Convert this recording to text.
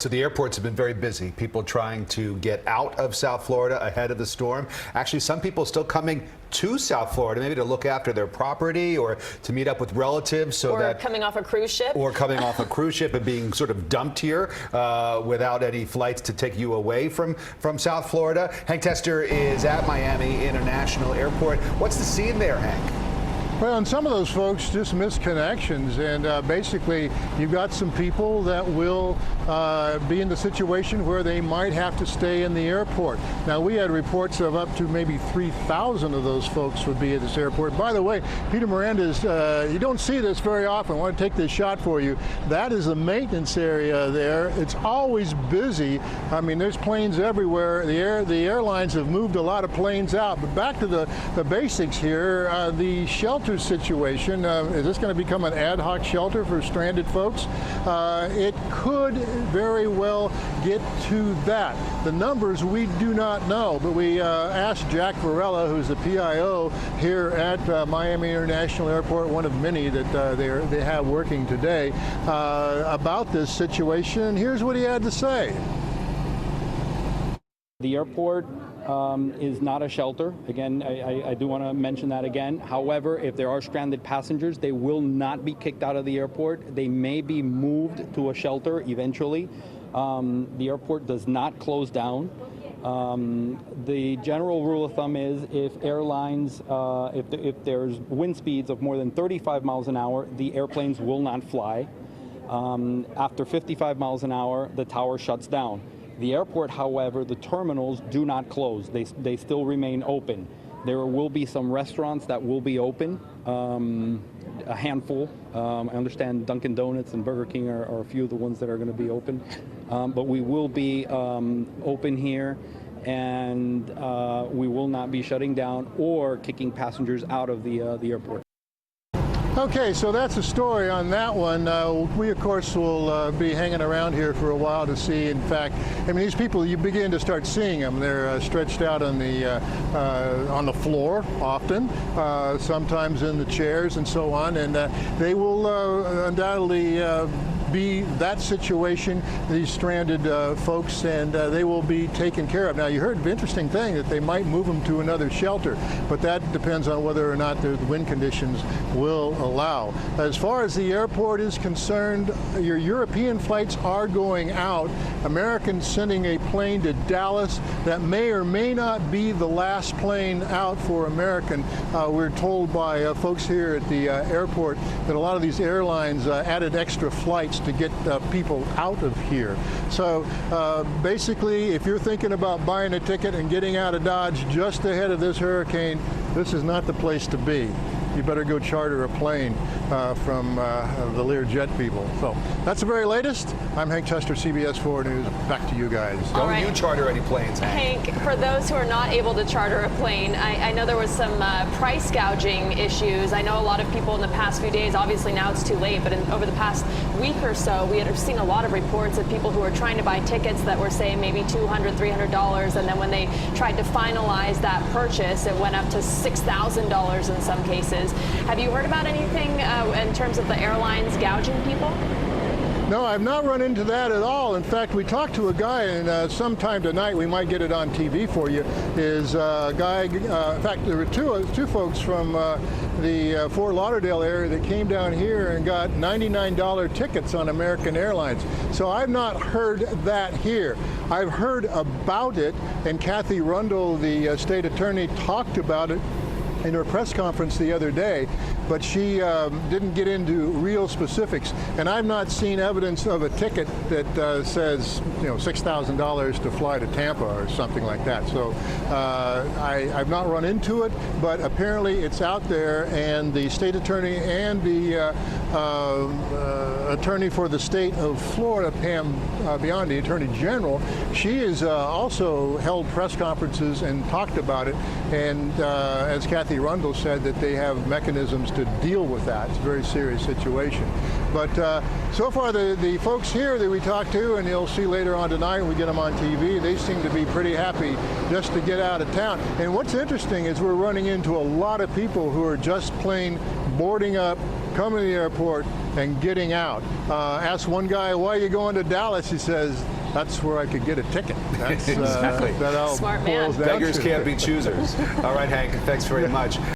So the airports have been very busy. People trying to get out of South Florida ahead of the storm. Actually, some people still coming to South Florida, maybe to look after their property or to meet up with relatives. Or coming off a cruise ship. Or coming off a cruise ship and being sort of dumped here without any flights to take you away from South Florida. Hank Tester is at Miami International Airport. What's the scene there, Hank? Well, and some of those folks just missed connections, and basically you've got some people that will be in the situation where they might have to stay in the airport. Now, we had reports of up to maybe 3,000 of those folks would be at this airport. By the way, Peter Miranda's, you don't see this very often. I want to take this shot for you. That is the maintenance area there. It's always busy. I mean, there's planes everywhere. The airlines have moved a lot of planes out. But back to the basics here, the shelter situation. Is this going to become an ad hoc shelter for stranded folks? It could very well get to that. The numbers we do not know, but we asked Jack Varela, who's the PIO here at Miami International Airport, one of many that they have working today, about this situation. Here's what he had to say. The airport is not a shelter. Again, I do want to mention that again. However, if there are stranded passengers, they will not be kicked out of the airport. They may be moved to a shelter eventually. The airport does not close down. The general rule of thumb is if airlines, if there's wind speeds of more than 35 miles an hour, the airplanes will not fly. After 55 miles an hour, the tower shuts down. The airport, however, the terminals do not close. They still remain open. There will be some restaurants that will be open, a handful. I understand Dunkin' Donuts and Burger King are a few of the ones that are going to be open. But we will be open here, and we will not be shutting down or kicking passengers out of the airport. Okay, so that's the story on that one. We, of course, will be hanging around here for a while to see. In fact, I mean, these people, you begin to start seeing them. They're stretched out on the floor often, sometimes in the chairs and so on, and they will undoubtedly be that situation, these stranded folks, and they will be taken care of. Now, you heard an interesting thing that they might move them to another shelter, but that depends on whether or not the wind conditions will allow. As far as the airport is concerned, your European flights are going out. Americans sending a plane to Dallas that may or may not be the last plane out for American. We're told by folks here at the airport that a lot of these airlines added extra flights to get people out of here. So basically, if you're thinking about buying a ticket and getting out of Dodge just ahead of this hurricane, this is not the place to be. You better go charter a plane from the Learjet people. So that's the very latest. I'm Hank Tester, CBS 4 News. Back to you guys. Don't you charter any planes, Hank? Hank, for those who are not able to charter a plane, I know there was some price gouging issues. I know a lot of people in the past few days, obviously now it's too late, but over the past week or so, we had seen a lot of reports of people who were trying to buy tickets that were, say, maybe $200, $300, and then when they tried to finalize that purchase, it went up to $6,000 in some cases. Have you heard about anything in terms of the airlines gouging people? No, I've not run into that at all. In fact, we talked to a guy, and sometime tonight we might get it on TV for you, is a guy, in fact, there were two folks from the Fort Lauderdale area that came down here and got $99 tickets on American Airlines. So I've not heard that here. I've heard about it, and Kathy Rundle, the state attorney, talked about it in her press conference the other day, but she didn't get into real specifics. And I've not seen evidence of a ticket that says, $6,000 to fly to Tampa or something like that. So I've not run into it, but apparently it's out there, and the state attorney and the attorney for the state of Florida, Pam Biondi, Attorney General, she has also held press conferences and talked about it. And as Kathy Rundle said, that they have mechanisms to deal with that. It's a very serious situation. But so far, the folks here that we talked to, and you'll see later on tonight when we get them on TV, they seem to be pretty happy just to get out of town. And what's interesting is we're running into a lot of people who are just plain boarding up, coming to the airport and getting out. Asked one guy, why are you going to Dallas? He says, that's where I could get a ticket. That's Exactly. that all Smart man. boils down Beggars to. can't be choosers. All right, Hank, thanks very much.